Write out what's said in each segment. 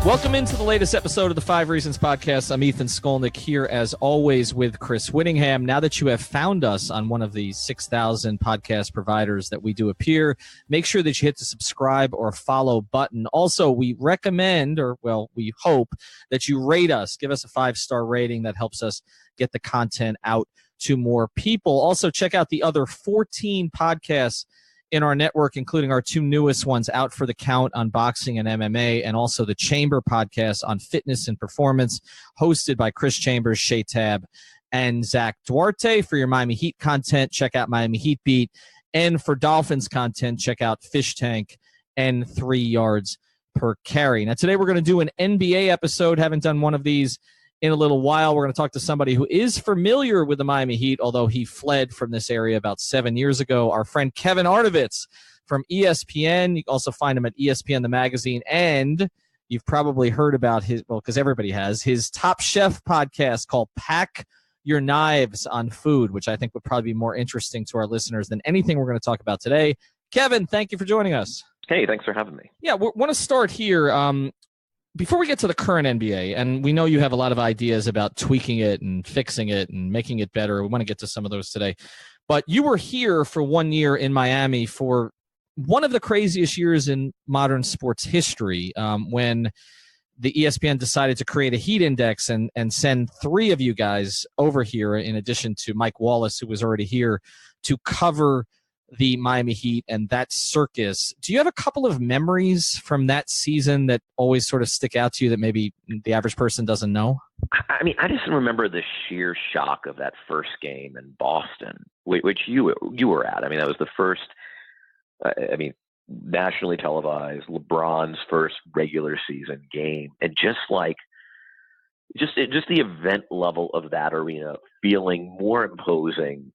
Welcome into the latest episode of the 5 Reasons Podcast. I'm Ethan Skolnick here, as always, with Chris Whittingham. Now that you have found us on one of the 6,000 podcast providers that we do appear, make sure that you hit the subscribe or follow button. Also, we recommend, we hope that you rate us. Give us a 5-star rating. That helps us get the content out to more people. Also, check out the other 14 podcasts in our network, including our 2 newest ones, Out for the Count on boxing and MMA, and also the Chamber podcast on fitness and performance, hosted by Chris Chambers, Shay Tab, and Zach Duarte. For your Miami Heat content, check out Miami Heat Beat. And for Dolphins content, check out Fish Tank and 3 yards per carry. Now, today we're going to do an NBA episode. Haven't done one of these in a little while. We're going to talk to somebody who is familiar with the Miami Heat, although he fled from this area about 7 years ago. Our friend Kevin Arnovitz from ESPN. You can also find him at ESPN, the magazine. And you've probably heard about his, because everybody has, his Top Chef podcast called Pack Your Knives on Food, which I think would probably be more interesting to our listeners than anything we're going to talk about today. Kevin, thank you for joining us. Hey, thanks for having me. Yeah, we want to start here. Before we get to the current NBA, and we know you have a lot of ideas about tweaking it and fixing it and making it better. We want to get to some of those today. But you were here for 1 year in Miami for one of the craziest years in modern sports history, when the ESPN decided to create a Heat Index and send 3 of you guys over here, in addition to Mike Wallace, who was already here, to cover the Miami Heat and that circus. Do you have a couple of memories from that season that always sort of stick out to you that maybe the average person doesn't know? I mean, I just remember the sheer shock of that first game in Boston, which you were at. I mean, that was the first, nationally televised, LeBron's first regular season game. And just the event level of that arena feeling more imposing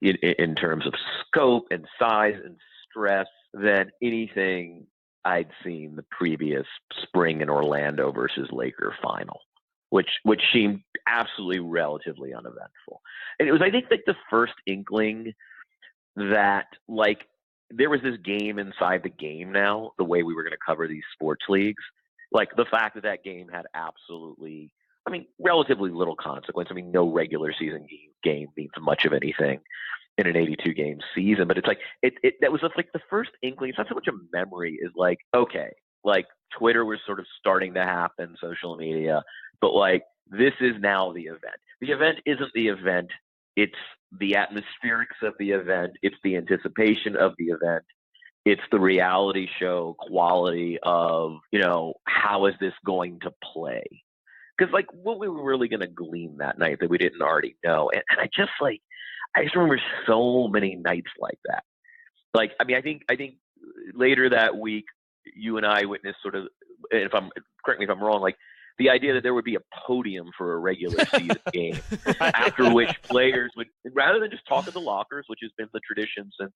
in terms of scope and size and stress than anything I'd seen the previous spring in Orlando versus Laker final, which seemed absolutely relatively uneventful. And it was, I think, like the first inkling that there was this game inside the game now, the way we were going to cover these sports leagues. Like the fact that game had absolutely, relatively little consequence. No regular season game means much of anything in an 82-game season, but it's that was like the first inkling. It's not so much a memory as okay, Twitter was sort of starting to happen, social media, but this is now the event. The event isn't the event. It's the atmospherics of the event. It's the anticipation of the event. It's the reality show quality of, how is this going to play? Because what we were really going to glean that night that we didn't already know. And I just remember so many nights like that. I think later that week, you and I witnessed sort of, correct me if I'm wrong, the idea that there would be a podium for a regular season game after which players would, rather than just talk in the lockers, which has been the tradition since,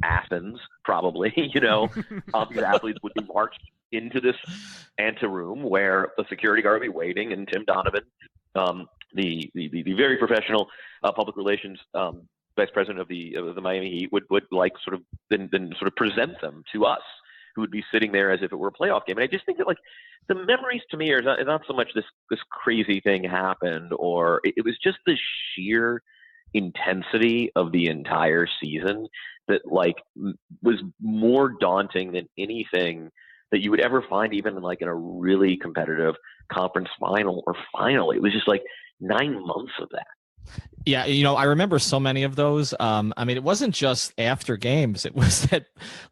Athens, probably, the athletes would be marched into this anteroom where the security guard would be waiting, and Tim Donovan, the very professional public relations vice president of the Miami Heat, would sort of then sort of present them to us, who would be sitting there as if it were a playoff game. And I just think that the memories to me are not so much this crazy thing happened, or it was just the sheer intensity of the entire season that was more daunting than anything that you would ever find, even in a really competitive conference final or final. It was just 9 months of that. Yeah, I remember so many of those. It wasn't just after games. It was that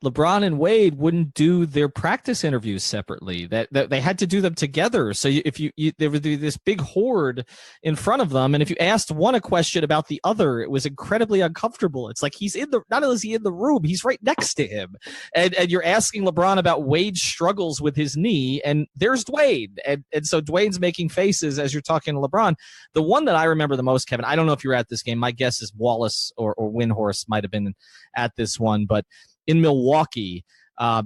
LeBron and Wade wouldn't do their practice interviews separately. That they had to do them together. So if there would be this big horde in front of them, and if you asked one a question about the other, it was incredibly uncomfortable. It's he's not only is he in the room, he's right next to him, and you're asking LeBron about Wade's struggles with his knee, and there's Dwayne, and so Dwayne's making faces as you're talking to LeBron. The one that I remember the most, Kevin, I don't know if you were at this game. My guess is Wallace or Windhorst might have been at this one, but in Milwaukee. That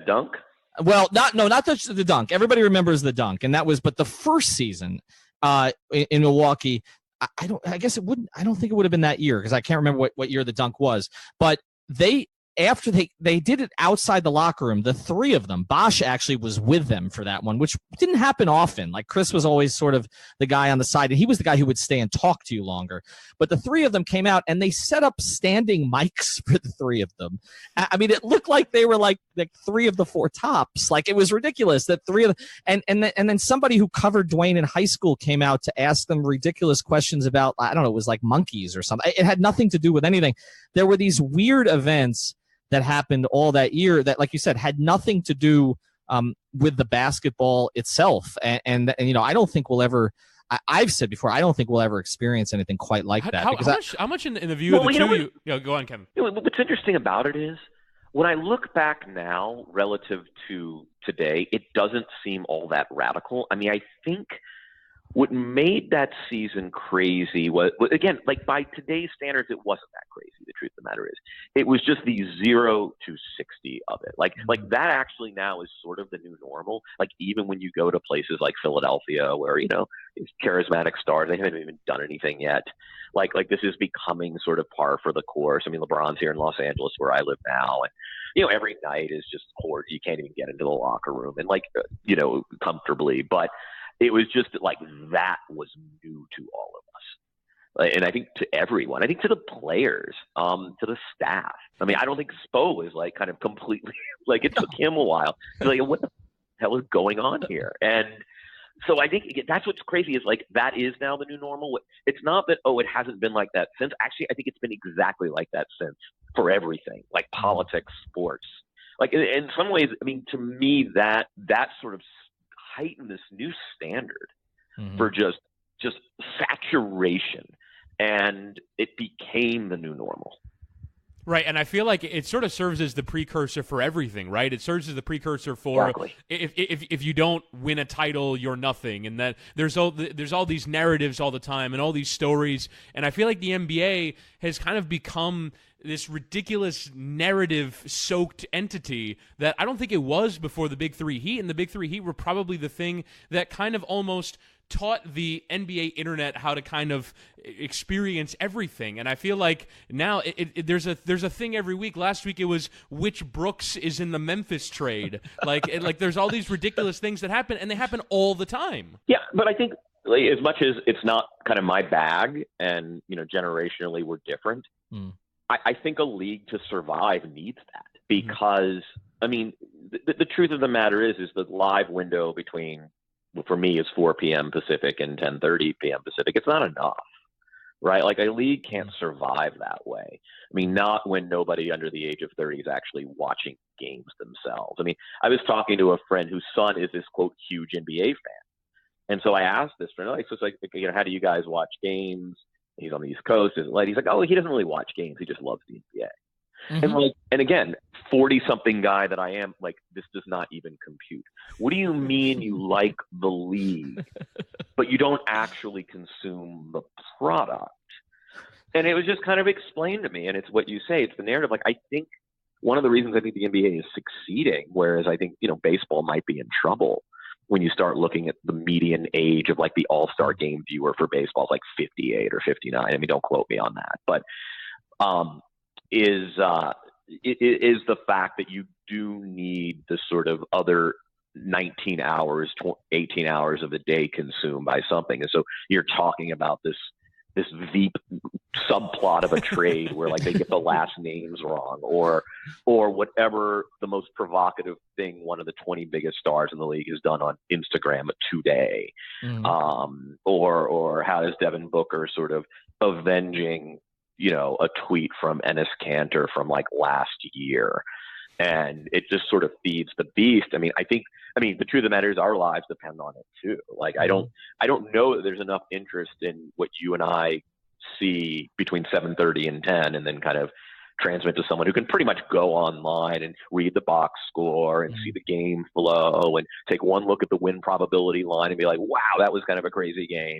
dunk. Well, not the dunk. Everybody remembers the dunk, and that was. But the first season in Milwaukee, I don't think it would have been that year, because I can't remember what year the dunk was. But they after they did it outside the locker room, the three of them, Bosch actually was with them for that one, which didn't happen often. Like Chris was always sort of the guy on the side, and he was the guy who would stay and talk to you longer. But the three of them came out, and they set up standing mics for the three of them. I mean, it looked like they were like three of the four tops. Like, it was ridiculous that three of them, and then somebody who covered Dwayne in high school came out to ask them ridiculous questions about, I don't know, it was like monkeys or something. It had nothing to do with anything. There were these weird events that happened all that year that, like you said, had nothing to do with the basketball itself. And I don't think we'll ever, I've said before, I don't think we'll ever experience anything quite like that. How much in the view of the two? Go on, Kevin. What's interesting about it is, when I look back now relative to today, it doesn't seem all that radical. I mean, I think what made that season crazy was, again, like by today's standards, it wasn't that crazy. The truth of the matter is, it was just the 0 to 60 of it. Like that actually now is sort of the new normal. Like, even when you go to places like Philadelphia, where these charismatic stars, they haven't even done anything yet. Like this is becoming sort of par for the course. I mean, LeBron's here in Los Angeles, where I live now, and every night is just horrid. You can't even get into the locker room and comfortably, but it was just like that was new to all of us. And I think to everyone, I think to the players, to the staff. I mean, I don't think Spo was like kind of completely it took him a while. Like, what the hell is going on here? And so I think that's what's crazy is like that is now the new normal. It's not that, it hasn't been like that since. Actually, I think it's been exactly like that since, for everything, like politics, sports. Like in some ways, I mean, to me, that sort of heightened this new standard for just saturation, and it became the new normal. Right, and I feel like it sort of serves as the precursor for everything, right? It serves as the precursor for if you don't win a title, you're nothing, and that there's all these narratives all the time and all these stories, and I feel like the NBA has kind of become this ridiculous narrative-soaked entity that I don't think it was before the Big Three Heat, and the Big Three Heat were probably the thing that kind of almost taught the NBA internet how to kind of experience everything. And I feel like now there's a thing every week. Last week it was which Brooks is in the Memphis trade. Like there's all these ridiculous things that happen, and they happen all the time. Yeah, but I think as much as it's not kind of my bag, and generationally we're different, I think a league to survive needs that, because I mean the truth of the matter is the live window between, for me, is 4 p.m. Pacific and 10:30 p.m. Pacific. It's not enough, right? Like, a league can't survive that way. I mean, not when nobody under the age of 30 is actually watching games themselves. I mean, I was talking to a friend whose son is this, quote, huge NBA fan. And so I asked this friend, how do you guys watch games? He's on the East Coast. He's like, he doesn't really watch games. He just loves the NBA. And again, 40-something guy that I am, this does not even compute. What do you mean you like the league, but you don't actually consume the product? And it was just kind of explained to me, and it's what you say. It's the narrative. Like, I think one of the reasons I think the NBA is succeeding, whereas I think, baseball might be in trouble when you start looking at the median age of, the All-Star game viewer for baseball is 58 or 59. I mean, don't quote me on that. But is the fact that you do need the sort of other 19 hours, 18 hours of the day consumed by something. And so you're talking about this Veep subplot of a trade where they get the last names wrong, or whatever the most provocative thing one of the 20 biggest stars in the league has done on Instagram today. Or how does Devin Booker sort of avenging a tweet from Enes Kanter from last year, and it just sort of feeds the beast. I mean, the truth of the matter is our lives depend on it too. I don't know that there's enough interest in what you and I see between 7:30 and 10, and then kind of transmit to someone who can pretty much go online and read the box score and see the game flow and take one look at the win probability line and be like, wow, that was kind of a crazy game.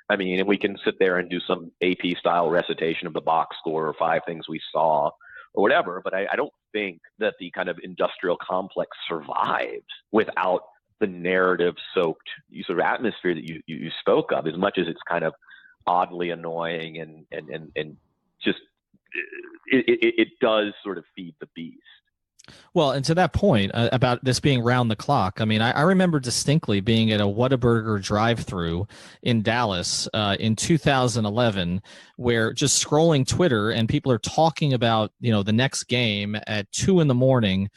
I mean, and we can sit there and do some AP style recitation of the box score or 5 things we saw or whatever. But I don't think that the kind of industrial complex survives without the narrative soaked sort of atmosphere that you spoke of, as much as it's kind of oddly annoying and just it does sort of feed the beast. Well, and to that point about this being round the clock, I mean, I remember distinctly being at a Whataburger drive-through in Dallas in 2011, where just scrolling Twitter and people are talking about, the next game at 2 a.m,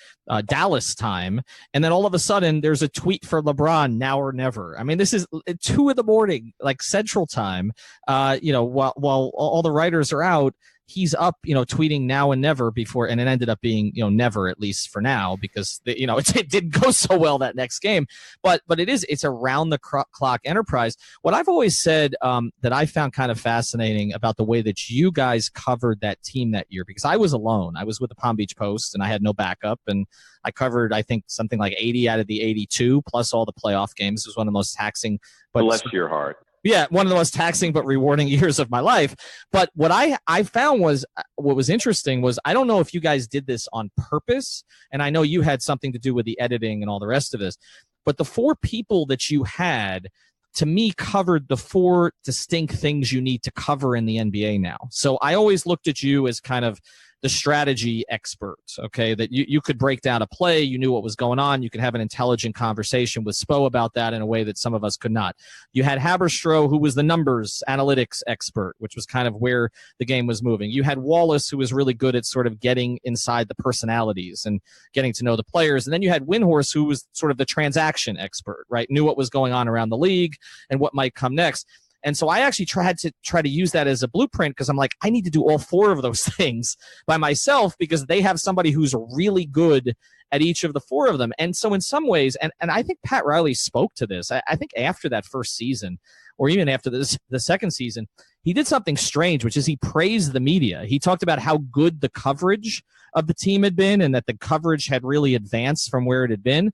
Dallas time, and then all of a sudden there's a tweet for LeBron, now or never. I mean, this is 2 a.m, like Central Time, while all the writers are out. He's up, tweeting now and never before, and it ended up being, never, at least for now, because it didn't go so well that next game. But it's a round the clock enterprise. What I've always said that I found kind of fascinating about the way that you guys covered that team that year, because I was alone. I was with the Palm Beach Post, and I had no backup, and I covered, I think, something like 80 out of the 82, plus all the playoff games. It was one of the most taxing. Bless your heart. Yeah, one of the most taxing but rewarding years of my life. But what I found was, what was interesting was, I don't know if you guys did this on purpose, and I know you had something to do with the editing and all the rest of this, but the 4 people that you had, to me, covered the 4 distinct things you need to cover in the NBA now. So I always looked at you as kind of the strategy expert, okay, that you could break down a play, you knew what was going on, you could have an intelligent conversation with Spo about that in a way that some of us could not. You had Haberstroh, who was the numbers analytics expert, which was kind of where the game was moving. You had Wallace, who was really good at sort of getting inside the personalities and getting to know the players. And then you had Windhorst, who was sort of the transaction expert, right, knew what was going on around the league and what might come next. And so I actually tried to use that as a blueprint, because I'm like, I need to do all 4 of those things by myself, because they have somebody who's really good at each of the 4 of them. And so in some ways, and I think Pat Riley spoke to this, I think after that first season, or even after the second season, he did something strange, which is he praised the media. He talked about how good the coverage of the team had been, and that the coverage had really advanced from where it had been.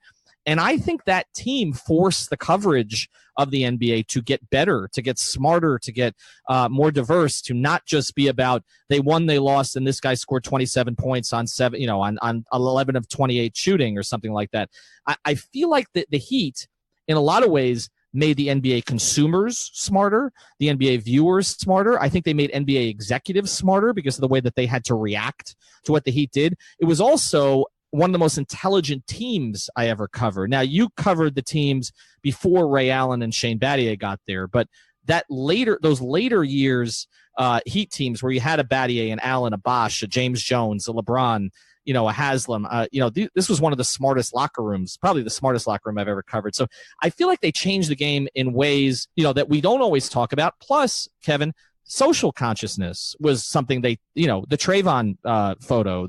And I think that team forced the coverage of the NBA to get better, to get smarter, to get more diverse, to not just be about they won, they lost, and this guy scored 27 points on 11 of 28 shooting or something like that. I feel like the Heat, in a lot of ways, made the NBA consumers smarter, the NBA viewers smarter. I think they made NBA executives smarter because of the way that they had to react to what the Heat did. It was also one of the most intelligent teams I ever covered. Now, you covered the teams before Ray Allen and Shane Battier got there, but those later years, Heat teams where you had a Battier, an Allen, a Bosh, a James Jones, a LeBron, a Haslam, this was one of the smartest locker rooms, probably the smartest locker room I've ever covered. So I feel like they changed the game in ways, that we don't always talk about. Plus, Kevin, social consciousness was something the Trayvon photo,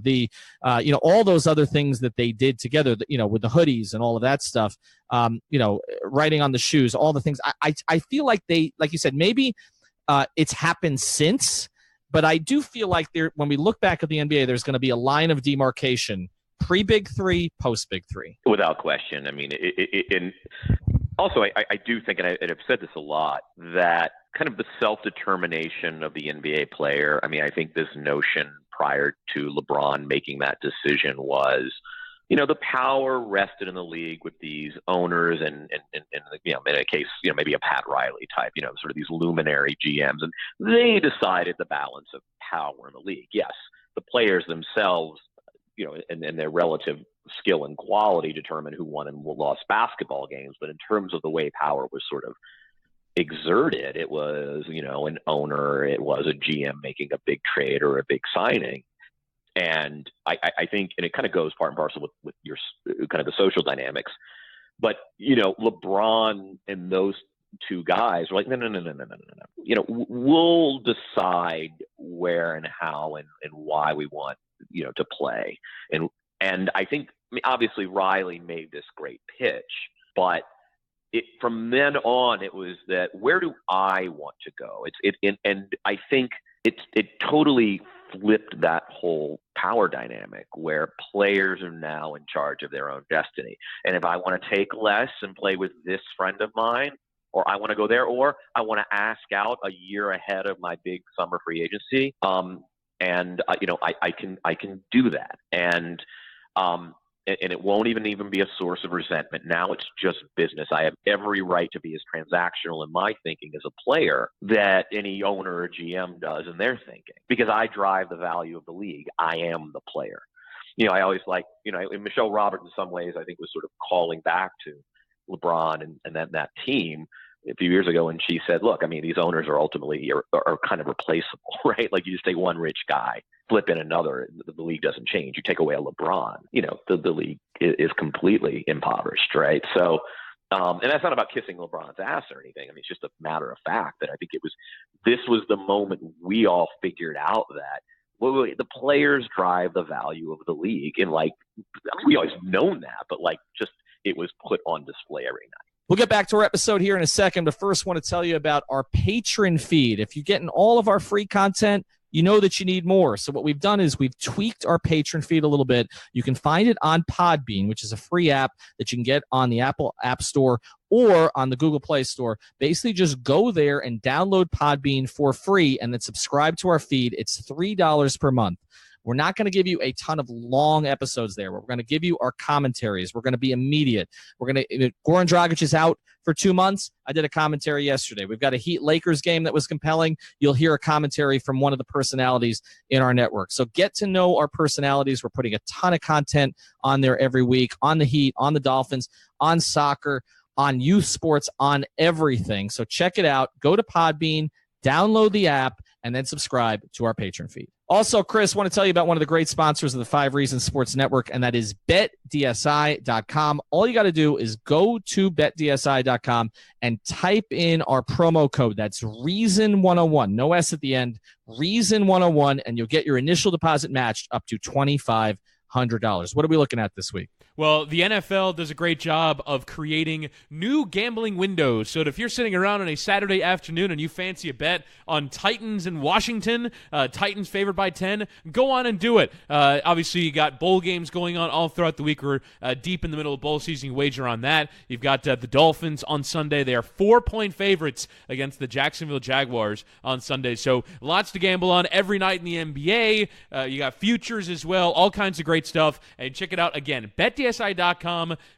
all those other things that they did together, with the hoodies and all of that stuff, writing on the shoes, all the things. I feel like they, like you said, maybe it's happened since, but I do feel like when we look back at the NBA, there's going to be a line of demarcation, pre-Big Three, post-Big Three. Without question. I mean, and also I do think, and I've said this a lot, that kind of the self-determination of the NBA player. I mean, I think this notion prior to LeBron making that decision was, the power rested in the league with these owners and in a case, maybe a Pat Riley type, sort of these luminary GMs, and they decided the balance of power in the league. Yes, the players themselves, and their relative skill and quality determine who won and lost basketball games. But in terms of the way power was sort of exerted, it was, an owner, it was a GM making a big trade or a big signing. And I think, and it kind of goes part and parcel with your kind of the social dynamics, but, LeBron and those 2 guys were like, no. We'll decide where and how and why we want, to play. And I think, obviously Riley made this great pitch, but from then on, it was that, where do I want to go? And I think it totally flipped that whole power dynamic where players are now in charge of their own destiny. And if I want to take less and play with this friend of mine, or I want to go there, or I want to ask out a year ahead of my big summer free agency, I can do that. And and it won't even be a source of resentment. Now it's just business. I have every right to be as transactional in my thinking as a player that any owner or GM does in their thinking, because I drive the value of the league. I am the player. I always like, and Michelle Roberts in some ways I think was sort of calling back to LeBron and that team a few years ago, and she said, look, I mean, these owners are ultimately are kind of replaceable, right? Like, you just take one rich guy, flip in another, the league doesn't change. You take away a LeBron, the league is completely impoverished, right? So, and that's not about kissing LeBron's ass or anything. I mean, it's just a matter of fact that I think this was the moment we all figured out that the players drive the value of the league. And like, we always known that, but like, just it was put on display every night. We'll get back to our episode here in a second, but first want to tell you about our patron feed. If you're getting all of our free content, you know that you need more. So what we've done is we've tweaked our patron feed a little bit. You can find it on Podbean, which is a free app that you can get on the Apple App Store or on the Google Play Store. Basically, just go there and download Podbean for free and then subscribe to our feed. It's $3 per month. We're not going to give you a ton of long episodes there. We're going to give you our commentaries. We're going to be immediate. Goran Dragic is out for 2 months. I did a commentary yesterday. We've got a Heat-Lakers game that was compelling. You'll hear a commentary from one of the personalities in our network. So get to know our personalities. We're putting a ton of content on there every week, on the Heat, on the Dolphins, on soccer, on youth sports, on everything. So check it out. Go to Podbean, download the app, and then subscribe to our patron feed. Also, Chris, I want to tell you about one of the great sponsors of the 5 Reasons Sports Network, and that is BetDSI.com. All you got to do is go to BetDSI.com and type in our promo code. That's Reason101, no S at the end, Reason101, and you'll get your initial deposit matched up to $2,500. What are we looking at this week? Well, the NFL does a great job of creating new gambling windows. So if you're sitting around on a Saturday afternoon and you fancy a bet on Titans and Washington, Titans favored by 10, go on and do it. Obviously, you got bowl games going on all throughout the week. We're deep in the middle of bowl season. You wager on that. You've got the Dolphins on Sunday. They are 4-point favorites against the Jacksonville Jaguars on Sunday. So lots to gamble on every night in the NBA. You got futures as well, all kinds of great stuff. And check it out again, BetDSI.com.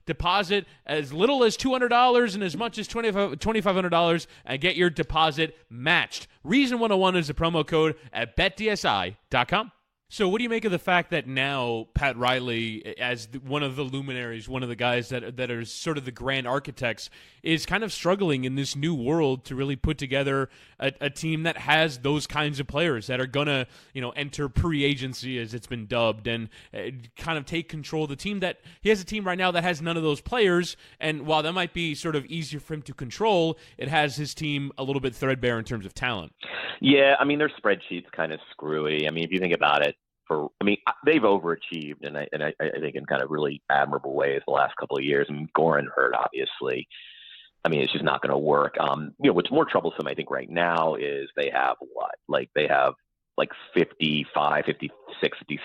Deposit as little as $200 and as much as $2,500 and get your deposit matched. Reason 101 is the promo code at BetDSI.com. So what do you make of the fact that now Pat Riley, as one of the luminaries, one of the guys that are sort of the grand architects, is kind of struggling in this new world to really put together a team that has those kinds of players that are going to, enter pre-agency, as it's been dubbed, and kind of take control of the team? That he has a team right now that has none of those players, and while that might be sort of easier for him to control, it has his team a little bit threadbare in terms of talent. Yeah, I mean, their spreadsheet's kind of screwy. I mean, if you think about it, they've overachieved, and I think in kind of really admirable ways the last couple of years. I mean, Goran hurt, obviously. I mean, it's just not going to work. What's more troublesome, I think, right now is they have like $55, $56,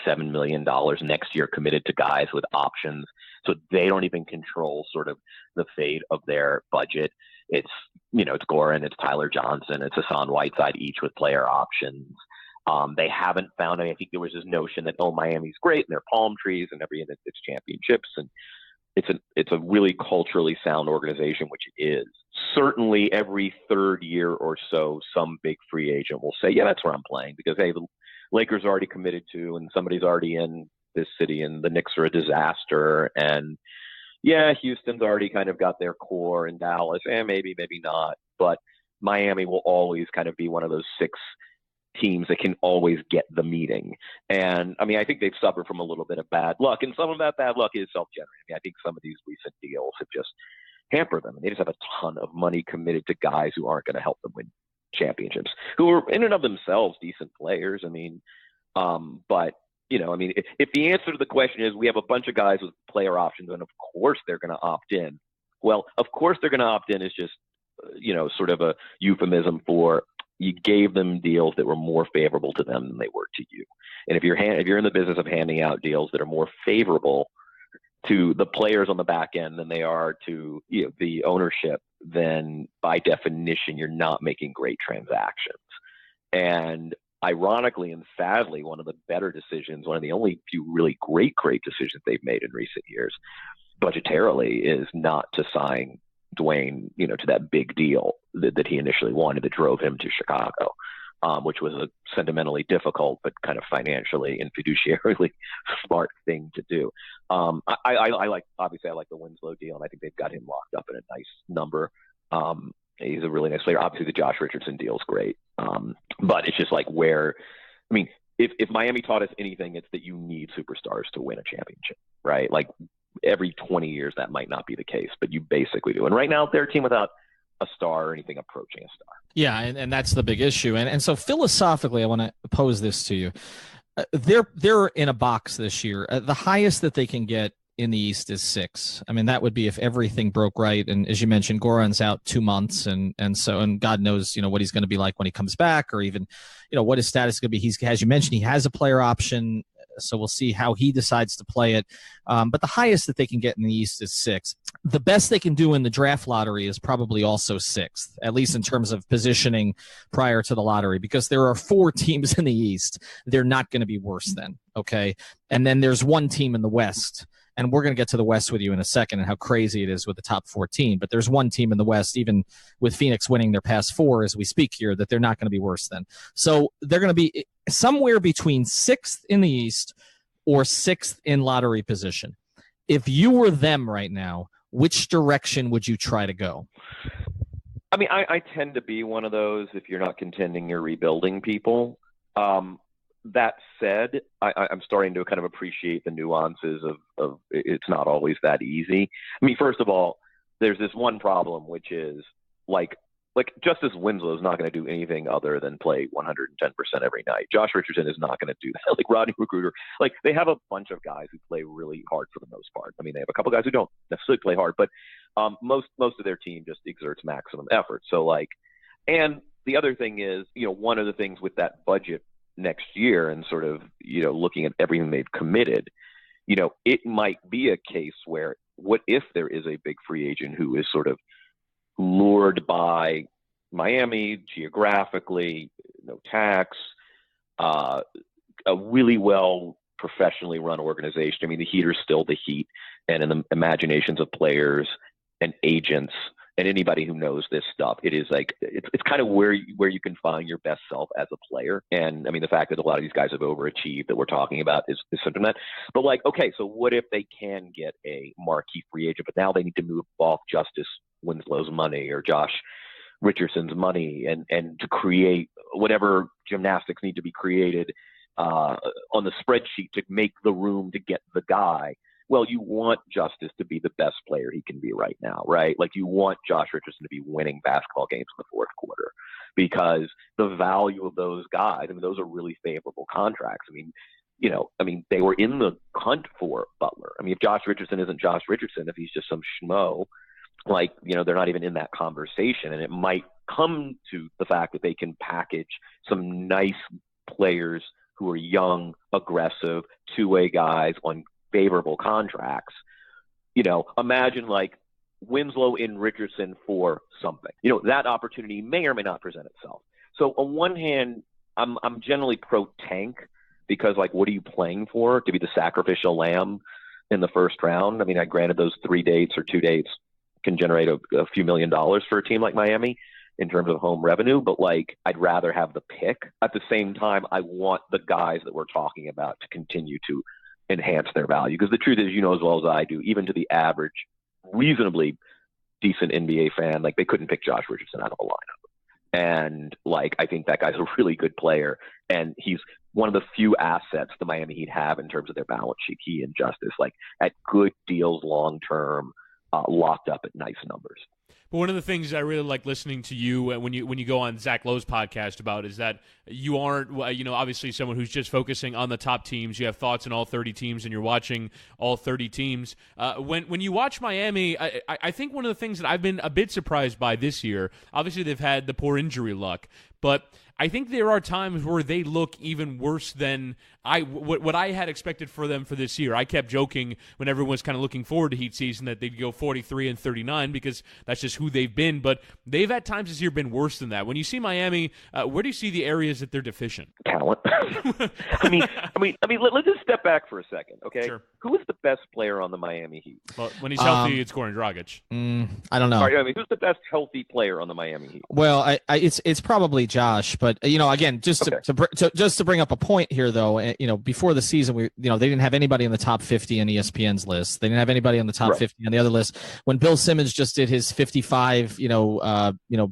$57 million next year committed to guys with options. So they don't even control sort of the fate of their budget. It's Goran, it's Tyler Johnson, it's Hassan Whiteside, each with player options. They haven't found any. I think there was this notion that, Miami's great and they're palm trees and it's championships, and it's a really culturally sound organization, which it is. Certainly every third year or so, some big free agent will say, yeah, that's where I'm playing, because, hey, the Lakers are already committed to, and somebody's already in this city, and the Knicks are a disaster. And yeah, Houston's already kind of got their core, in Dallas, maybe not. But Miami will always kind of be one of those 6 teams that can always get the meeting. And I mean, I think they've suffered from a little bit of bad luck, and some of that bad luck is self-generated. I mean, I think some of these recent deals have just hampered them, and they just have a ton of money committed to guys who aren't going to help them win championships, who are in and of themselves decent players. I mean, but if the answer to the question is we have a bunch of guys with player options, and of course they're going to opt in. Well, of course they're going to opt in is just, sort of a euphemism for you gave them deals that were more favorable to them than they were to you. And if you're in the business of handing out deals that are more favorable to the players on the back end than they are to the ownership, then by definition you're not making great transactions. And ironically and sadly, one of the better decisions, one of the only few really great decisions they've made in recent years, budgetarily, is not to sign Dwayne, to that big deal that he initially wanted that drove him to Chicago, which was a sentimentally difficult but kind of financially and fiduciarily smart thing to do. I like the Winslow deal, and I think they've got him locked up in a nice number. He's a really nice player. Obviously, the Josh Richardson deal is great, but it's just like if Miami taught us anything, it's that you need superstars to win a championship, right? Like every 20 years, that might not be the case, but you basically do. And right now, they're a team without a star or anything approaching a star. Yeah, and that's the big issue. And so philosophically, I want to pose this to you. They're in a box this year. The highest that they can get in the East is 6. I mean, that would be if everything broke right. And as you mentioned, Goran's out 2 months, and God knows, what he's going to be like when he comes back, or even, what his status is going to be. He's, as you mentioned, he has a player option, so we'll see how he decides to play it. But the highest that they can get in the East is 6. The best they can do in the draft lottery is probably also 6th, at least in terms of positioning prior to the lottery, because there are 4 teams in the East. They're not going to be worse than, okay? And then there's one team in the West, and we're going to get to the West with you in a second and how crazy it is with the top 14. But there's one team in the West, even with Phoenix winning their past 4 as we speak here, that they're not going to be worse than. So they're going to be somewhere between 6th in the East or 6th in lottery position. If you were them right now, which direction would you try to go? I mean, I tend to be one of those, if you're not contending, you're rebuilding people. That said, I'm starting to kind of appreciate the nuances of it's not always that easy. I mean, first of all, there's this one problem, which is like Justice Winslow is not going to do anything other than play 110% every night. Josh Richardson is not going to do that. Like Rodney McGruder, they have a bunch of guys who play really hard for the most part. I mean, they have a couple guys who don't necessarily play hard, but most of their team just exerts maximum effort. So and the other thing is, one of the things with that budget next year and sort of, looking at everything they've committed, it might be a case where what if there is a big free agent who is sort of lured by Miami geographically, no tax, a really well professionally run organization. I mean, the Heat are still the Heat, and in the imaginations of players and agents and anybody who knows this stuff, it is like it's kind of where you can find your best self as a player. And I mean, the fact that a lot of these guys have overachieved that we're talking about is something that. But okay, so what if they can get a marquee free agent, but now they need to move off Justice Winslow's money or Josh Richardson's money and to create whatever gymnastics need to be created on the spreadsheet to make the room to get the guy. Well, you want Justice to be the best player he can be right now, right? Like you want Josh Richardson to be winning basketball games in the fourth quarter because the value of those guys, I mean, those are really favorable contracts. I mean, they were in the hunt for Butler. I mean, if Josh Richardson isn't Josh Richardson, if he's just some schmo, they're not even in that conversation. And it might come to the fact that they can package some nice players who are young, aggressive, two-way guys on favorable contracts. Imagine Winslow in Richardson for something. That opportunity may or may not present itself. So on one hand, I'm generally pro tank because what are you playing for? To be the sacrificial lamb in the first round? I mean, granted those 3 dates or 2 dates can generate a few $1 million for a team like Miami in terms of home revenue, but I'd rather have the pick. At the same time, I want the guys that we're talking about to continue to enhance their value. Because the truth is, as well as I do, even to the average, reasonably decent NBA fan, they couldn't pick Josh Richardson out of a lineup. And I think that guy's a really good player. And he's one of the few assets the Miami Heat have in terms of their balance sheet, he and Justice, at good deals long-term, locked up at nice numbers. But one of the things I really like listening to you when you go on Zach Lowe's podcast about is that you aren't, obviously someone who's just focusing on the top teams. You have thoughts on all 30 teams, and you're watching all 30 teams. When you watch Miami, I think one of the things that I've been a bit surprised by this year, obviously they've had the poor injury luck, but I think there are times where they look even worse than what I had expected for them for this year. I kept joking when everyone was kind of looking forward to Heat season that they'd go 43-39 because that's just who they've been. But they've at times this year been worse than that. When you see Miami, where do you see the areas that they're deficient? Talent. I mean, let's just step back for a second, okay? Sure. Who is the best player on the Miami Heat? Well, when he's healthy, it's Goran Dragic. I don't know. Right, I mean, who's the best healthy player on the Miami Heat? Well, it's probably Josh, but again, just to bring up a point here, though, before the season, they didn't have anybody in the top 50 in ESPN's list. They didn't have anybody on the top 50 on the other list. When Bill Simmons just did his 55,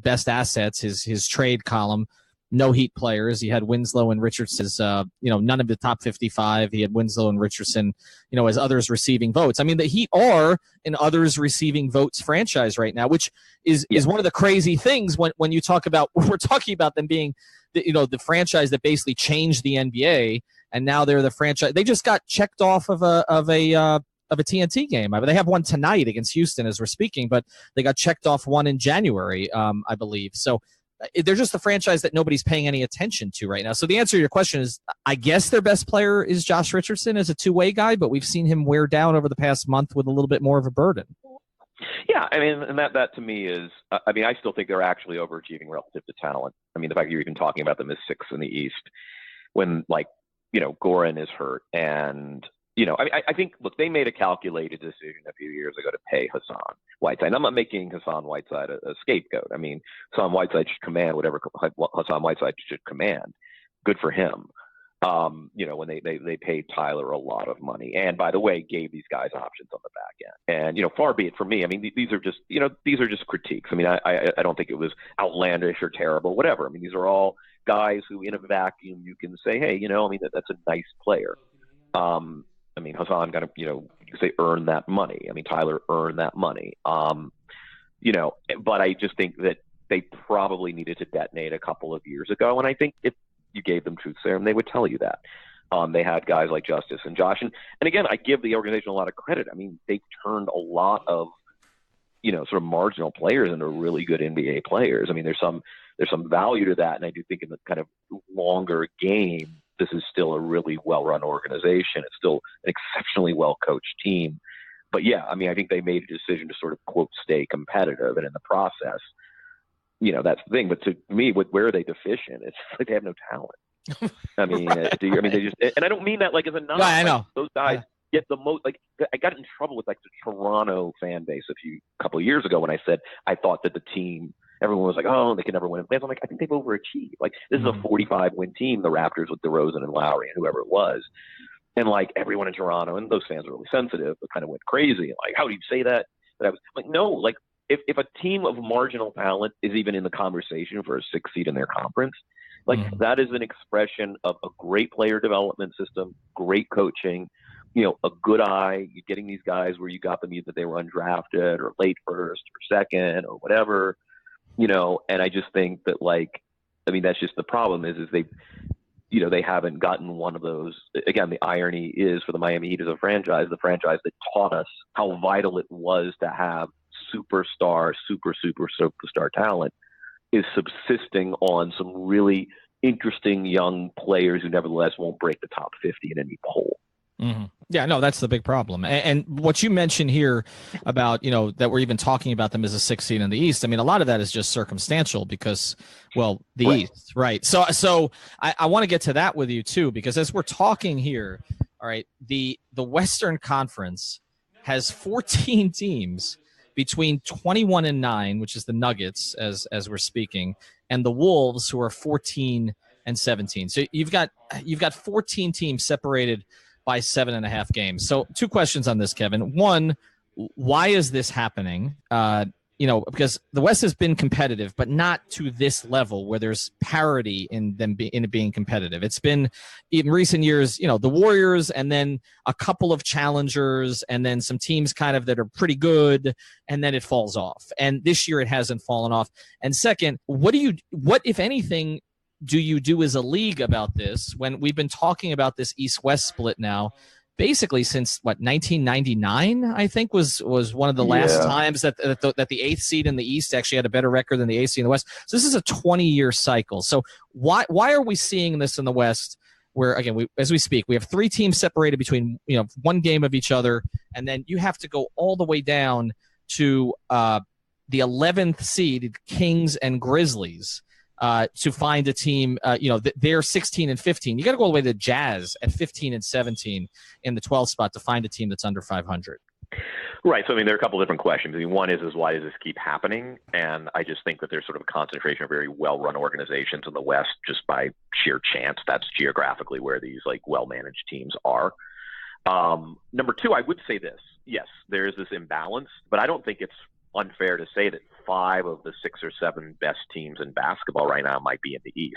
best assets, his trade column, no Heat players. He had Winslow and Richardson's, none of the top 55. He had Winslow and Richardson, as others receiving votes. I mean, the Heat are an others receiving votes franchise right now, which is one of the crazy things when you talk about, we're talking about them being, the franchise that basically changed the NBA, and now they're the franchise. They just got checked off of a TNT game. I mean, they have one tonight against Houston as we're speaking, but they got checked off one in January, I believe. So they're just the franchise that nobody's paying any attention to right now. So the answer to your question is, I guess their best player is Josh Richardson as a two-way guy, but we've seen him wear down over the past month with a little bit more of a burden. Yeah, I mean, and that to me is, I still think they're actually overachieving relative to talent. I mean, the fact that you're even talking about them as sixth in the East when, Goran is hurt. And, I think, look, they made a calculated decision a few years ago to pay Hassan Whiteside. And I'm not making Hassan Whiteside a scapegoat. I mean, Hassan Whiteside should command whatever Hassan Whiteside should command. Good for him. When they paid Tyler a lot of money, and by the way, gave these guys options on the back end. And far be it from me. I mean, these are just critiques. I mean, I don't think it was outlandish or terrible, whatever. I mean, these are all guys who, in a vacuum, you can say, hey, that's a nice player. I mean, Hassan got to, you could say earn that money. I mean, Tyler earned that money. But I just think that they probably needed to detonate a couple of years ago, and I think if you gave them truth serum, they would tell you that. They had guys like Justice and Josh. And again, I give the organization a lot of credit. I mean, they've turned a lot of, sort of marginal players into really good NBA players. I mean, there's some value to that. And I do think in the kind of longer game, this is still a really well-run organization. It's still an exceptionally well-coached team. But yeah, I mean, I think they made a decision to sort of, quote, stay competitive. And in the process, that's the thing. But to me, where are they deficient? It's like they have no talent. I mean, they just, and I don't mean that like as a knock. Yeah, I know. Those guys get the most. Like, I got in trouble with the Toronto fan base a couple of years ago when I said I thought that the team, everyone was like, oh, they can never win. I'm like, I think they've overachieved. Like, this is a 45-win team, the Raptors with DeRozan and Lowry and whoever it was. And like everyone in Toronto, and those fans are really sensitive, but kind of went crazy. Like, how do you say that? But I was like, no, like if a team of marginal talent is even in the conversation for a 6th seed in their conference, like that is an expression of a great player development system, great coaching, a good eye. You're getting these guys where you got them either they were undrafted or late first or second or whatever, and I just think that that's just the problem is they haven't gotten one of those. Again, the irony is for the Miami Heat as a franchise, the franchise that taught us how vital it was to have superstar talent is subsisting on some really interesting young players who nevertheless won't break the top 50 in any poll. Mm-hmm. Yeah, no, that's the big problem. And what you mentioned here about, that we're even talking about them as a 6th seed in the East, I mean, a lot of that is just circumstantial because, well, the East, right? So I want to get to that with you too, because as we're talking here, all right, the Western Conference has 14 teams between 21 and 9, which is the Nuggets as we're speaking, and the Wolves, who are 14 and 17. So you've got 14 teams separated by 7.5 games. So 2 questions on this, Kevin. One, why is this happening? Because the West has been competitive, but not to this level where there's parity in it being competitive. It's been in recent years, the Warriors and then a couple of challengers and then some teams kind of that are pretty good, and then it falls off. And this year it hasn't fallen off. And second, what if anything do you do as a league about this when we've been talking about this East-West split now basically since 1999, I think was one of the last times that the 8th seed in the East actually had a better record than the 8th seed in the West. So this is a 20-year cycle. So why are we seeing this in the West where again, as we speak, we have 3 teams separated between, you know, 1 game of each other, and then you have to go all the way down to the 11th seed Kings and Grizzlies to find a team. You know, they're 16 and 15. You got to go all the way to Jazz at 15 and 17 in the 12th spot to find a team that's under 500. Right. So, I mean, there are a couple different questions. I mean, one is why does this keep happening? And I just think that there's sort of a concentration of very well-run organizations in the West just by sheer chance. That's geographically where these, like, well-managed teams are. Number 2, I would say this. Yes, there is this imbalance, but I don't think it's unfair to say that 5 of the 6 or 7 best teams in basketball right now might be in the East.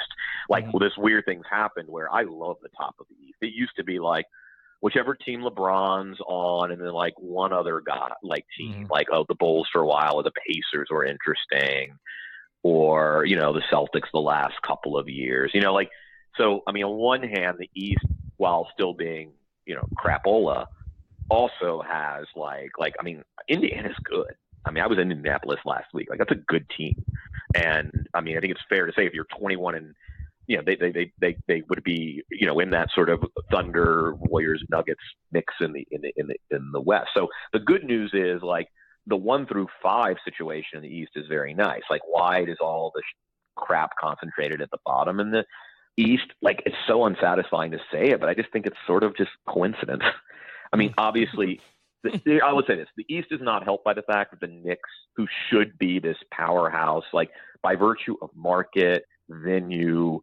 Like, well, this weird thing's happened where I love the top of the East. It used to be like, whichever team LeBron's on, and then like one other guy, like team, like, oh, the Bulls for a while, or the Pacers were interesting, or, you know, the Celtics the last couple of years, you know, like, so, I mean, on one hand, the East, while still being, you know, crapola, also has like, I mean, Indiana's good. I mean, I was in Indianapolis last week. Like, that's a good team. And I mean, I think it's fair to say if you're 21 and, you know, they would be, you know, in that sort of Thunder, Warriors, Nuggets mix in the West. So the good news is, like, the 1 through 5 situation in the East is very nice. Like, why is all the crap concentrated at the bottom in the East? Like, it's so unsatisfying to say it, but I just think it's sort of just coincidence. I mean, obviously, I would say this: the East is not helped by the fact that the Knicks, who should be this powerhouse, like, by virtue of market, venue,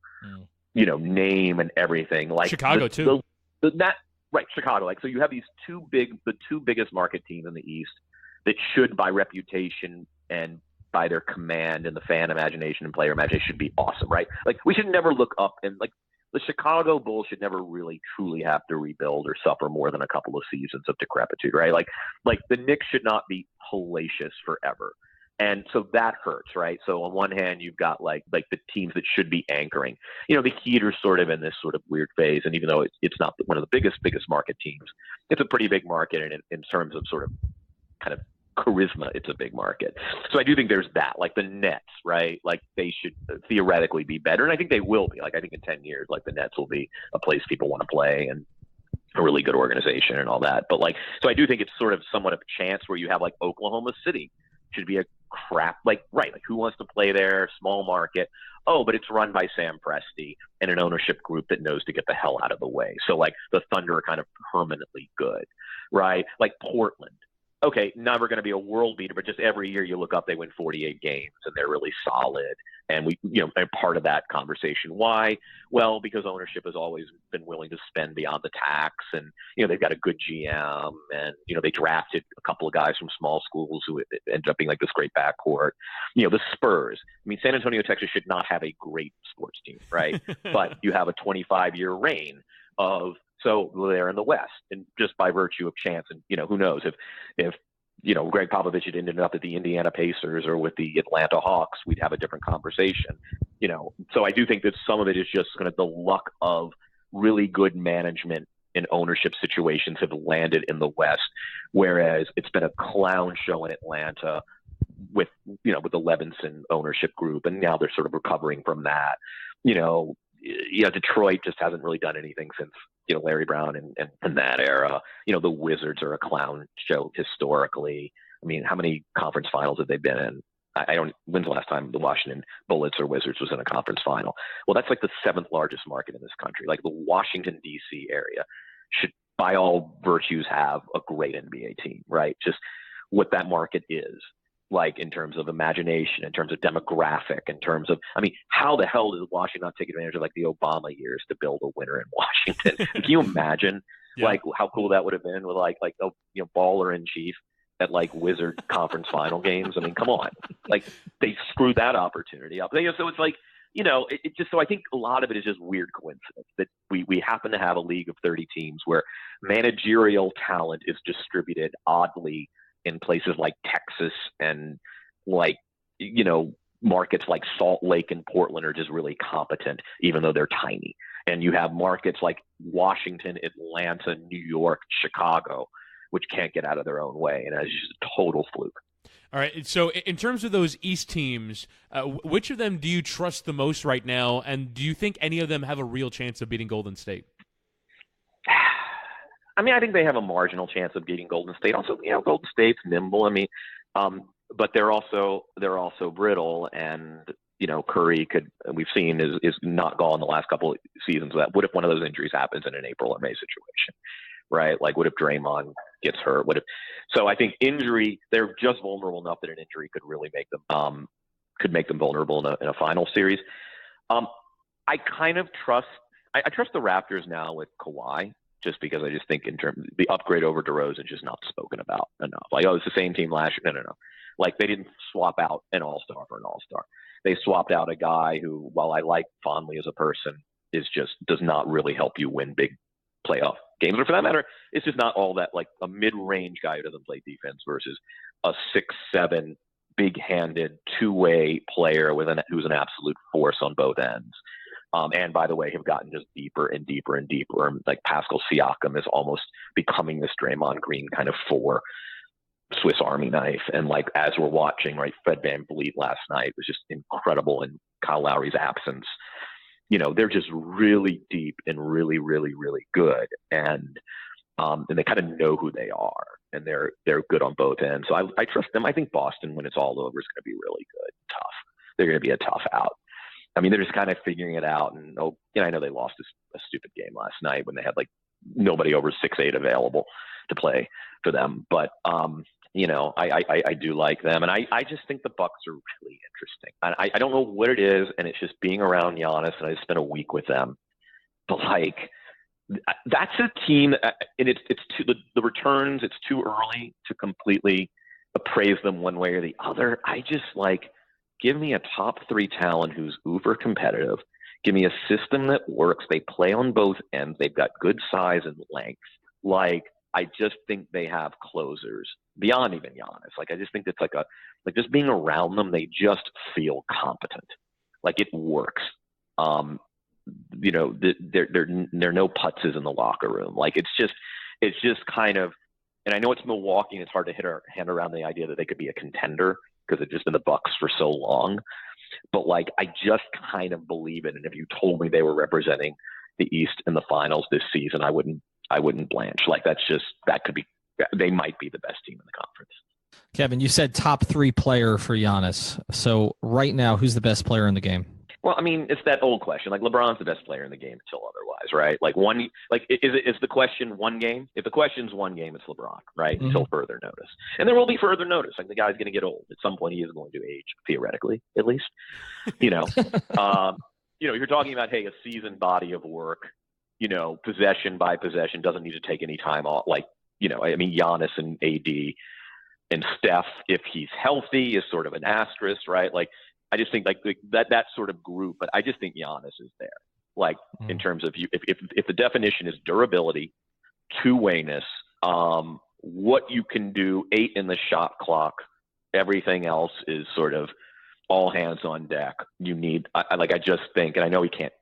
you know, name and everything, like Chicago too. Right, Chicago. Like, so you have these the 2 biggest market teams in the East that should, by reputation and by their command and the fan imagination and player imagination, should be awesome, right? Like, we should never look up, and like the Chicago Bulls should never really truly have to rebuild or suffer more than a couple of seasons of decrepitude, right? Like the Knicks should not be hellacious forever. And so that hurts, right? So on one hand, you've got like the teams that should be anchoring. You know, the Heat are sort of in this sort of weird phase. And even though it's not one of the biggest market teams, it's a pretty big market. And in terms of sort of kind of charisma, it's a big market. So I do think there's that, like the Nets, right? Like, they should theoretically be better. And I think they will be. Like, I think in 10 years, like, the Nets will be a place people want to play and a really good organization and all that. But like, so I do think it's sort of somewhat of a chance where you have like Oklahoma City should be a crap, like, right, like, who wants to play there? Small market. Oh, but it's run by Sam Presti and an ownership group that knows to get the hell out of the way. So like, the Thunder are kind of permanently good, right? Like Portland. Okay, never going to be a world beater, but just every year you look up, they win 48 games and they're really solid. And we, you know, are part of that conversation. Why? Well, because ownership has always been willing to spend beyond the tax, and, you know, they've got a good GM, and, you know, they drafted a couple of guys from small schools who ended up being like this great backcourt. You know, the Spurs. I mean, San Antonio, Texas should not have a great sports team, right? But you have a 25-year reign of, so they're in the West, and just by virtue of chance, and, you know, who knows if you know, Greg Popovich had ended up at the Indiana Pacers or with the Atlanta Hawks, we'd have a different conversation, you know. So I do think that some of it is just kind of the luck of really good management and ownership situations have landed in the West, whereas it's been a clown show in Atlanta with, you know, with the Levinson ownership group, and now they're sort of recovering from that. You know, Detroit just hasn't really done anything since, you know, Larry Brown and that era. You know, the Wizards are a clown show historically. I mean, how many conference finals have they been in? When's the last time the Washington Bullets or Wizards was in a conference final? Well, that's like the 7th largest market in this country. Like, the Washington, D.C. area should, by all virtues, have a great NBA team, right? Just what that market is. Like, in terms of imagination, in terms of demographic, in terms of, I mean, how the hell does Washington not take advantage of like the Obama years to build a winner in Washington? Can you imagine like how cool that would have been with like, oh, you know, baller in chief at like Wizard conference final games? I mean, come on, like, they screwed that opportunity up. You know, so it's like, you know, it just, so I think a lot of it is just weird coincidence that we happen to have a league of 30 teams where managerial talent is distributed oddly in places like Texas, and like, you know, markets like Salt Lake and Portland are just really competent, even though they're tiny. And you have markets like Washington, Atlanta, New York, Chicago, which can't get out of their own way. And it's just a total fluke. All right. So in terms of those East teams, which of them do you trust the most right now, and do you think any of them have a real chance of beating Golden State? I mean, I think they have a marginal chance of beating Golden State. Also, Golden State's nimble. I mean, but they're also brittle, and Curry we've seen is not gone the last couple of seasons. What if one of those injuries happens in an April or May situation, right? Like, what if Draymond gets hurt? So I think injury, they're just vulnerable enough that an injury could really make them vulnerable in a final series. I kind of trust the Raptors now with Kawhi, just because I just think in terms the upgrade over DeRozan is just not spoken about enough. Like, it's the same team last year. No. Like, they didn't swap out an all-star for an all-star. They swapped out a guy who, while I like fondly as a person, does not really help you win big playoff games. Or for that matter, it's just not all that, like a mid-range guy who doesn't play defense versus a 6'7", big-handed, two-way player who's an absolute force on both ends. And by the way, have gotten just deeper and deeper and deeper. Like, Pascal Siakam is almost becoming this Draymond Green kind of Swiss Army knife. And like, as we're watching, right, Fred VanVleet last night was just incredible in Kyle Lowry's absence. They're just really deep and really, really, really good. And they kind of know who they are, and they're good on both ends. So I trust them. I think Boston, when it's all over, is going to be really good, tough. They're going to be a tough out. I mean, they're just kind of figuring it out. And I know they lost a stupid game last night when they had like nobody over 6'8" available to play for them. But I do like them, and I just think the Bucks are really interesting. I don't know what it is, and it's just being around Giannis, and I just spent a week with them. But like, that's a team, and it's the returns. It's too early to completely appraise them one way or the other. I just like, give me a top 3 talent who's uber competitive. Give me a system that works. They play on both ends. They've got good size and length. Like, I just think they have closers beyond even Giannis. Like, I just think it's like just being around them, they just feel competent. Like, it works. There are no putzes in the locker room. Like, it's just kind of, and I know it's Milwaukee and it's hard to hit our hand around the idea that they could be a contender because they've just been the Bucks for so long. But like, I just kind of believe it. And if you told me they were representing the East in the finals this season, I wouldn't blanch. Like, they might be the best team in the conference. Kevin, you said top 3 player for Giannis. So right now, who's the best player in the game? Well, I mean, it's that old question. Like, LeBron's the best player in the game until otherwise, right? Like, is the question one game? If the question's one game, it's LeBron, right? Mm-hmm. Until further notice. And there will be further notice. Like, the guy's going to get old. At some point, he is going to age, theoretically, at least. You're talking about, hey, a seasoned body of work, possession by possession, doesn't need to take any time off. Like, Giannis and AD and Steph, if he's healthy, is sort of an asterisk, right? Like, I just think like that sort of group, but I just think Giannis is there. Like, in terms of if the definition is durability, two-wayness, what you can do, 8 in the shot clock, everything else is sort of all hands on deck. You need, I just think, and I know he can't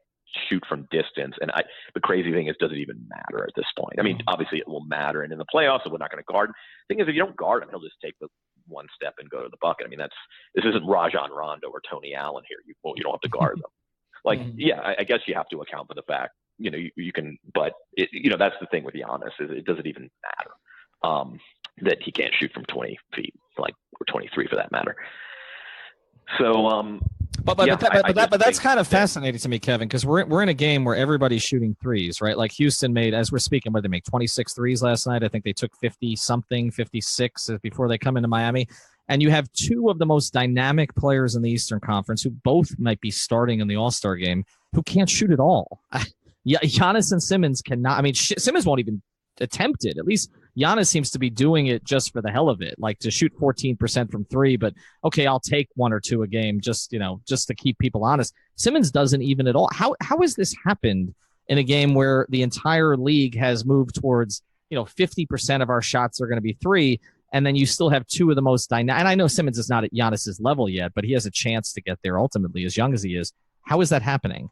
shoot from distance, and the crazy thing is, does it even matter at this point? I mean, obviously it will matter, and in the playoffs, we're not going to guard him. The thing is, if you don't guard him, he'll just take the one step and go to the bucket. I mean, this isn't Rajon Rondo or Tony Allen here. You don't have to guard them. Like, yeah, I guess you have to account for the fact, you can, but that's the thing with Giannis, is it doesn't even matter that he can't shoot from 20 feet, like, or 23 for that matter. So, but that's kind of fascinating to me, Kevin, because we're in a game where everybody's shooting threes, right? Like, Houston made, as we're speaking, where they make 26 threes last night. I think they took 50-something, 56 before they come into Miami. And you have 2 of the most dynamic players in the Eastern Conference, who both might be starting in the All-Star game, who can't shoot at all. Giannis and Simmons cannot. I mean, Simmons won't even attempt it. At least Giannis seems to be doing it just for the hell of it, like to shoot 14% from 3, but okay, I'll take 1 or 2 a game just to keep people honest. Simmons doesn't even at all. How has this happened in a game where the entire league has moved towards, 50% of our shots are going to be 3, and then you still have 2 of the most dynamic, and I know Simmons is not at Giannis's level yet, but he has a chance to get there ultimately, as young as he is. How is that happening?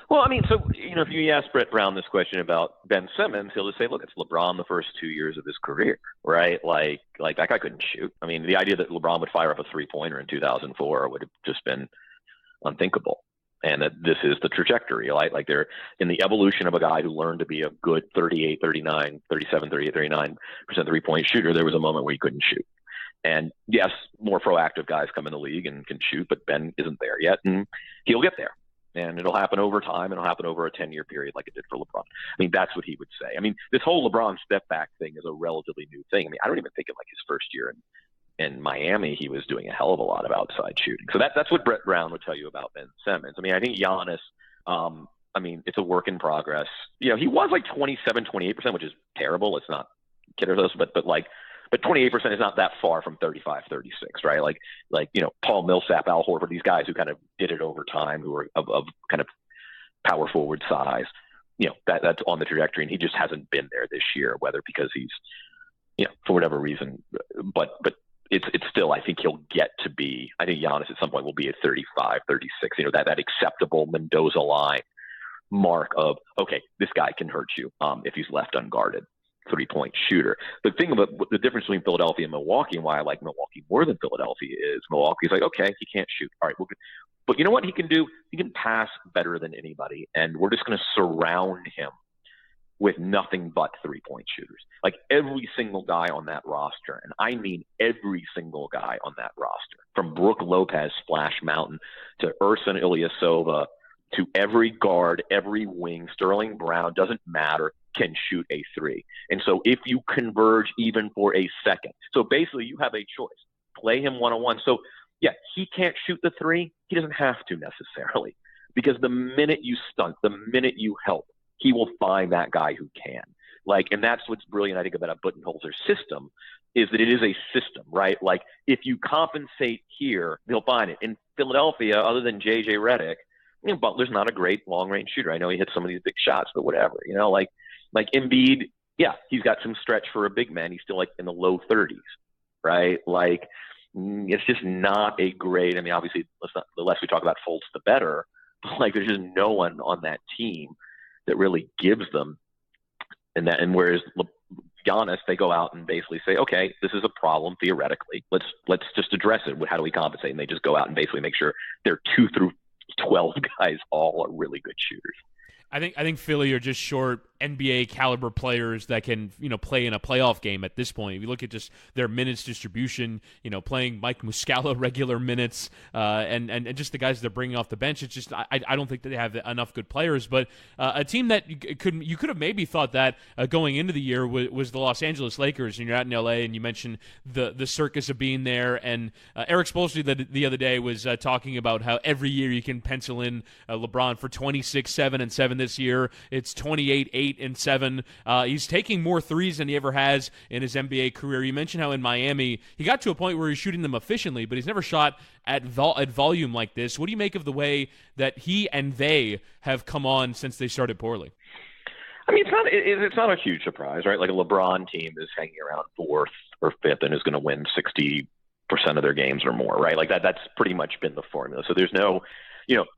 Well, I mean, so, if you ask Brett Brown this question about Ben Simmons, he'll just say, look, it's LeBron the first 2 years of his career, right? Like that guy couldn't shoot. I mean, the idea that LeBron would fire up a three-pointer in 2004 would have just been unthinkable. And that this is the trajectory. Like they're in the evolution of a guy who learned to be a good 38, 39, 37, 38, 39% three-point shooter. There was a moment where he couldn't shoot. And yes, more proactive guys come in the league and can shoot, but Ben isn't there yet, and he'll get there. And it'll happen over time. It'll happen over a 10-year period like it did for LeBron. I mean, that's what he would say. I mean, this whole LeBron step-back thing is a relatively new thing. I mean, I don't even think in like his first year in Miami, he was doing a hell of a lot of outside shooting. So that's what Brett Brown would tell you about Ben Simmons. I mean, I think Giannis, I mean, it's a work in progress. He was like 27, 28%, which is terrible. Let's not kid ourselves, but 28% is not that far from 35, 36, right? Like Paul Millsap, Al Horford, these guys who kind of did it over time, who are of kind of power forward size, that's on the trajectory, and he just hasn't been there this year, whether because he's, for whatever reason, but it's still, I think he'll get to be, I think Giannis at some point will be at 35, 36, that acceptable Mendoza line mark of, okay, this guy can hurt you if he's left unguarded. 3-point shooter. The thing about the difference between Philadelphia and Milwaukee, and why I like Milwaukee more than Philadelphia, is Milwaukee's like, okay, he can't shoot. All right, but you know what he can do? He can pass better than anybody, and we're just going to surround him with nothing but 3-point shooters. Like every single guy on that roster, and I mean every single guy on that roster, from Brook Lopez, Splash Mountain, to Ersan Ilyasova, to every guard, every wing, Sterling Brown, doesn't matter, can shoot a three. And so if you converge even for a second, so basically you have a choice. Play him one-on-one. So, yeah, he can't shoot the three. He doesn't have to necessarily, because the minute you stunt, the minute you help, he will find that guy who can. And that's what's brilliant, I think, about a Budenholzer system, is that it is a system, right? Like, if you compensate here, they'll find it. In Philadelphia, other than J.J. Redick, Butler's not a great long-range shooter. I know he hits some of these big shots, but whatever. Like Embiid, yeah, he's got some stretch for a big man. He's still like in the low 30s, right? Like, it's just not a great. I mean, obviously, the less we talk about Fultz, the better. But like, there's just no one on that team that really gives them. And whereas Giannis, they go out and basically say, okay, this is a problem theoretically. Let's just address it. How do we compensate? And they just go out and basically make sure their 2 through 12 guys all are really good shooters. I think Philly are just short NBA caliber players that can, play in a playoff game at this point. If you look at just their minutes distribution, playing Mike Muscala regular minutes, and just the guys they're bringing off the bench, it's just I don't think that they have enough good players. But a team that you could have maybe thought that going into the year was the Los Angeles Lakers, and you're out in LA, and you mentioned the circus of being there. And Eric Spoelstra the other day was talking about how every year you can pencil in LeBron for 26, 7, and 7 this year. It's 28, 8, and 7. He's taking more threes than he ever has in his NBA career. You mentioned how in Miami he got to a point where he's shooting them efficiently, but he's never shot at volume like this. What do you make of the way that he and they have come on since they started poorly? I mean, it's not a huge surprise, right? Like a LeBron team is hanging around 4th or 5th and is going to win 60% of their games or more, right? Like that's pretty much been the formula. So there's no,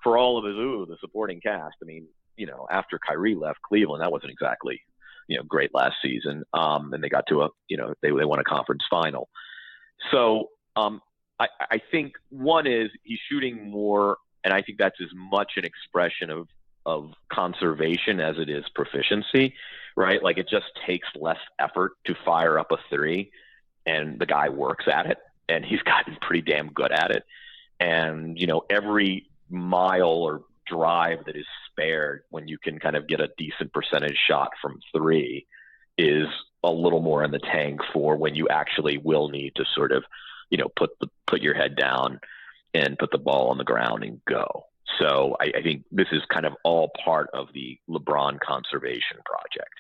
for all of the supporting cast, I mean, after Kyrie left Cleveland, that wasn't exactly, great last season. And they got to they won a conference final. So I think one is he's shooting more, and I think that's as much an expression of conservation as it is proficiency, right? Like it just takes less effort to fire up a three, and the guy works at it, and he's gotten pretty damn good at it. And, every mile or drive that is spared when you can kind of get a decent percentage shot from three is a little more in the tank for when you actually will need to sort of, put your head down and put the ball on the ground and go. So I think this is kind of all part of the LeBron conservation project.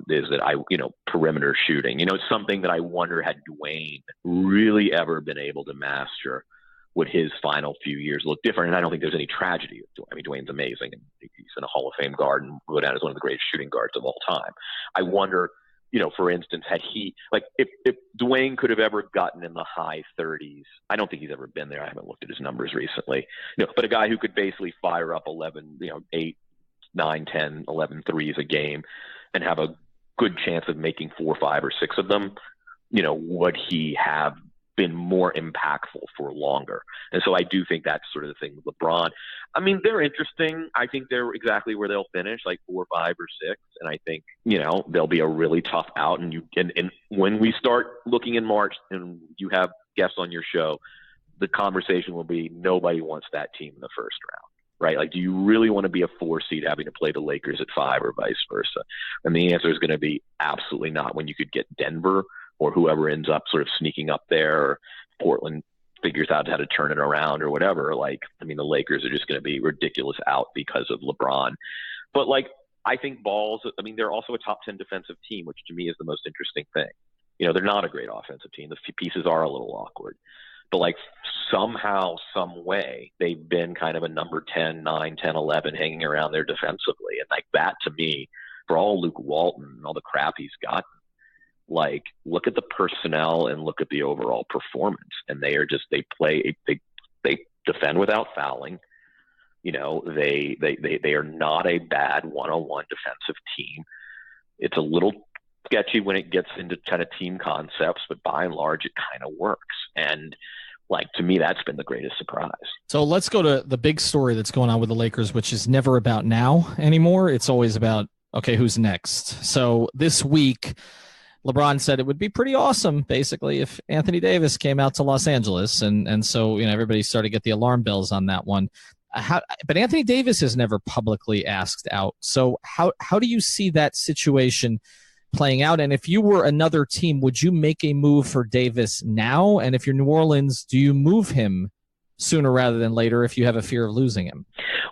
Is that perimeter shooting, it's something that I wonder had Dwayne really ever been able to master, would his final few years look different? And I don't think there's any tragedy. I mean, Dwayne's amazing, and he's in a Hall of Fame guard and go down as one of the greatest shooting guards of all time. I wonder for instance, had he, like, if Dwayne could have ever gotten in the high 30s, I don't think he's ever been there. I haven't looked at his numbers recently. But a guy who could basically fire up 8, 9, 10, 11 threes a game and have a good chance of making 4, 5, or 6 of them, would he have been more impactful for longer? And so I do think that's sort of the thing with LeBron. I mean, they're interesting. I think they're exactly where they'll finish, like 4, 5, or 6. And I think, they'll be a really tough out. And when we start looking in March and you have guests on your show, the conversation will be nobody wants that team in the first round. Right? Like, do you really want to be a 4 seed having to play the Lakers at 5 or vice versa? And the answer is going to be absolutely not, when you could get Denver or whoever ends up sort of sneaking up there, or Portland figures out how to turn it around or whatever. Like, I mean, the Lakers are just going to be ridiculous out because of LeBron. But, like, I think they're also a top 10 defensive team, which to me is the most interesting thing. They're not a great offensive team. The pieces are a little awkward. But, like, somehow, some way, they've been kind of a number 10, 9, 10, 11 hanging around there defensively. And, like, that to me, for all Luke Walton and all the crap he's gotten, like, look at the personnel and look at the overall performance. And they defend without fouling. They are not a bad one-on-one defensive team. It's a little sketchy when it gets into kind of team concepts, but by and large, it kind of works. And, like, to me, that's been the greatest surprise. So let's go to the big story that's going on with the Lakers, which is never about now anymore. It's always about, okay, who's next? So this week, LeBron said it would be pretty awesome, basically, if Anthony Davis came out to Los Angeles. And so, everybody started to get the alarm bells on that one. But Anthony Davis has never publicly asked out. So how do you see that situation playing out? And if you were another team, would you make a move for Davis now? And if you're New Orleans, do you move him sooner rather than later if you have a fear of losing him?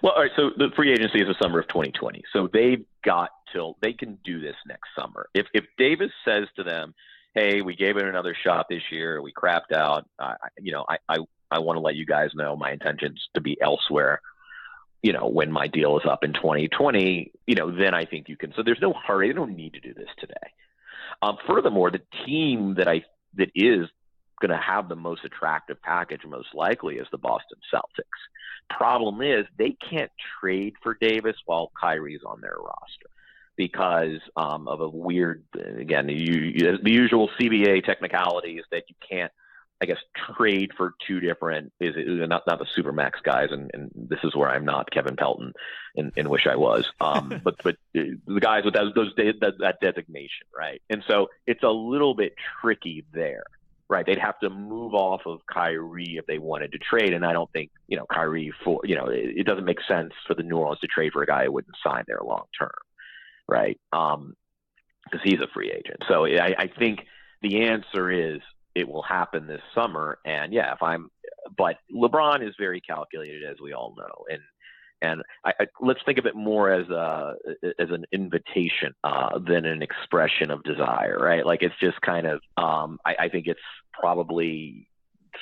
Well, all right, so the free agency is the summer of 2020. So they've got till they can do this next summer. If Davis says to them, hey, we gave it another shot this year, we crapped out, I want to let you guys know my intentions to be elsewhere, when my deal is up in 2020, then I think you can. So there's no hurry. They don't need to do this today. Furthermore, the team that is going to have the most attractive package most likely is the Boston Celtics. Problem is they can't trade for Davis while Kyrie's on their roster because of a weird, again, the usual CBA technicalities that you can't, I guess, trade for two different, not the Supermax guys, and this is where I'm not Kevin Pelton and wish I was, but the guys with that designation, right? And so it's a little bit tricky there. Right, they'd have to move off of Kyrie if they wanted to trade, and I don't think Kyrie it doesn't make sense for the New Orleans to trade for a guy who wouldn't sign there long term, right? Because he's a free agent. So I think the answer is it will happen this summer, and but LeBron is very calculated, as we all know, and let's think of it more as an invitation than an expression of desire, right? Like, it's just kind of, I think it's probably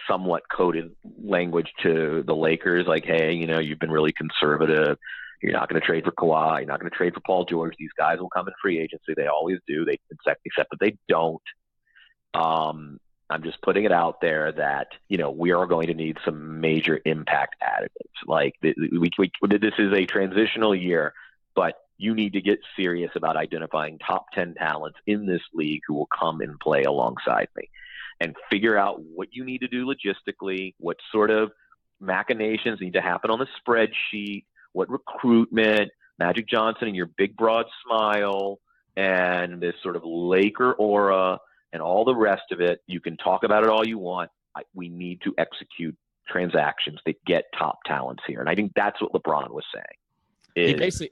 somewhat coded language to the Lakers, like, hey, you've been really conservative. You're not going to trade for Kawhi. You're not going to trade for Paul George. These guys will come in free agency. They always do. Except that they don't. I'm just putting it out there that, we are going to need some major impact additives. Like, this is a transitional year, but you need to get serious about identifying top 10 talents in this league who will come and play alongside me, and figure out what you need to do logistically, what sort of machinations need to happen on the spreadsheet, what recruitment, Magic Johnson and your big broad smile, and this sort of Laker aura, and all the rest of it. You can talk about it all you want. We need to execute transactions that get top talents here. And I think that's what LeBron was saying.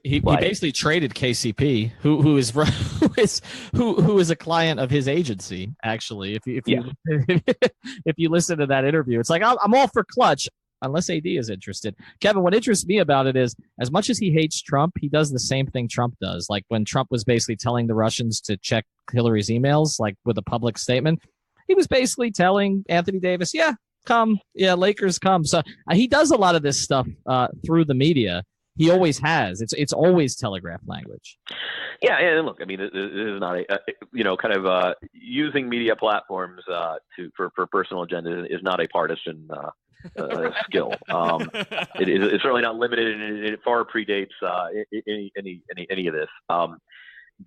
He basically traded KCP, who is a client of his agency, actually. If you listen to that interview, it's like, I'm all for Clutch unless AD is interested. Kevin, what interests me about it is, as much as he hates Trump, he does the same thing Trump does. Like, when Trump was basically telling the Russians to check Hillary's emails, like with a public statement, he was basically telling Anthony Davis, come, Lakers come. So he does a lot of this stuff through the media. He always has. It's always telegraph language. Yeah, and look, I mean, this is not using media platforms for personal agenda is not a partisan skill. It's certainly not limited, and it far predates any of this.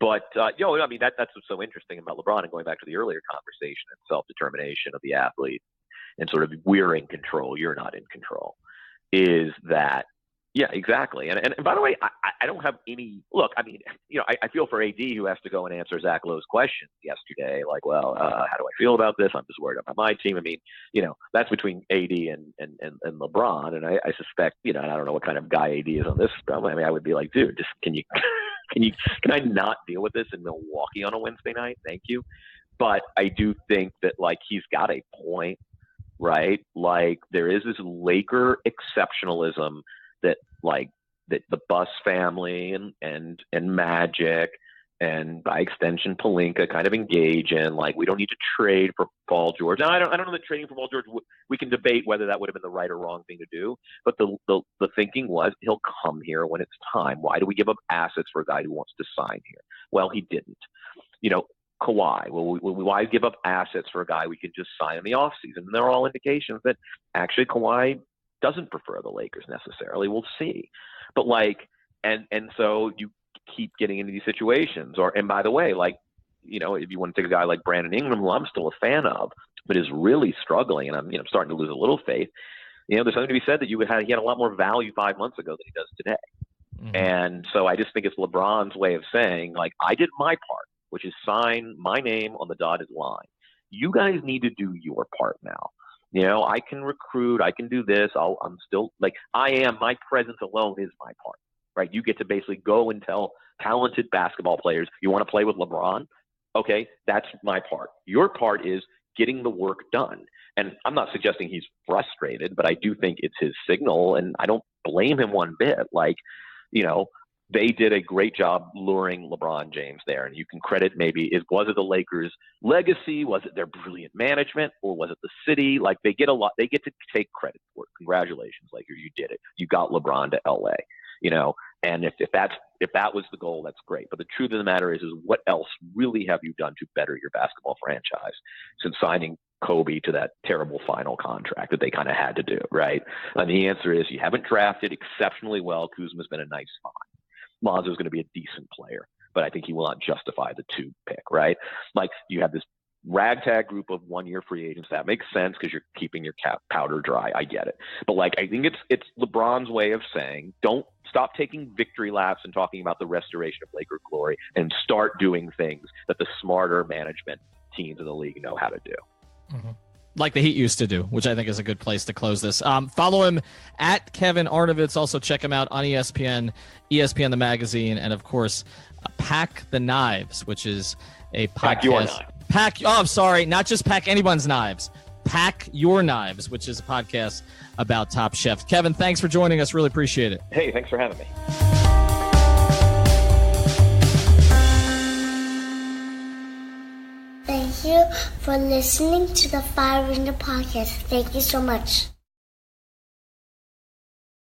But I mean, that's what's so interesting about LeBron, and going back to the earlier conversation and self-determination of the athlete, and sort of we're in control, you're not in control, is that. Yeah, exactly. And by the way, I don't have any look. I mean, I feel for AD, who has to go and answer Zach Lowe's questions yesterday. Like, well, how do I feel about this? I'm just worried about my team. I mean, that's between AD and LeBron. And I suspect, and I don't know what kind of guy AD is on this problem. I mean, I would be like, dude, just can I not deal with this in Milwaukee on a Wednesday night? Thank you. But I do think that, like, he's got a point, right? Like, there is this Laker exceptionalism that the Buss family and Magic, and by extension Pelinka, kind of engage in. Like, we don't need to trade for Paul George. Now, I don't know that trading for Paul George, we can debate whether that would have been the right or wrong thing to do. But the thinking was, he'll come here when it's time. Why do we give up assets for a guy who wants to sign here? Well, he didn't. Kawhi, why give up assets for a guy we could just sign in the offseason? And they're all indications that actually Kawhi doesn't prefer the Lakers necessarily. We'll see. But and so you keep getting into these situations. And by the way, if you want to take a guy like Brandon Ingram, who I'm still a fan of, but is really struggling, and I'm starting to lose a little faith. There's something to be said that he had a lot more value 5 months ago than he does today. Mm-hmm. And so I just think it's LeBron's way of saying, like, I did my part, which is sign my name on the dotted line. You guys need to do your part now. I can recruit, I can do this. I'm still my presence alone is my part, right? You get to basically go and tell talented basketball players, you want to play with LeBron? Okay, that's my part. Your part is getting the work done. And I'm not suggesting he's frustrated, but I do think it's his signal, and I don't blame him one bit. They did a great job luring LeBron James there, and you can credit was it the Lakers' legacy? Was it their brilliant management, or was it the city? Like, they get to take credit for it. Congratulations, Lakers, you did it. You got LeBron to LA, and if that was the goal, that's great. But the truth of the matter is what else really have you done to better your basketball franchise since signing Kobe to that terrible final contract that they kind of had to do, right? And the answer is you haven't drafted exceptionally well. Kuzma's been a nice find. Lonzo's going to be a decent player, but I think he will not justify the 2 pick, right? Like, you have this ragtag group of one-year free agents. That makes sense because you're keeping your cap powder dry. I get it. But, I think it's LeBron's way of saying, don't stop taking victory laps and talking about the restoration of Laker glory, and start doing things that the smarter management teams in the league know how to do. Mm-hmm. Like the Heat used to do, which I think is a good place to close this. Follow him at Kevin Arnovitz. Also check him out on ESPN, ESPN the magazine, and of course, Pack the Knives, which is a podcast. I'm sorry, not just pack anyone's knives. Pack Your Knives, which is a podcast about Top Chef. Kevin, thanks for joining us. Really appreciate it. Hey, thanks for having me. Thank you for listening to the Fire Ringer Podcast. Thank you so much.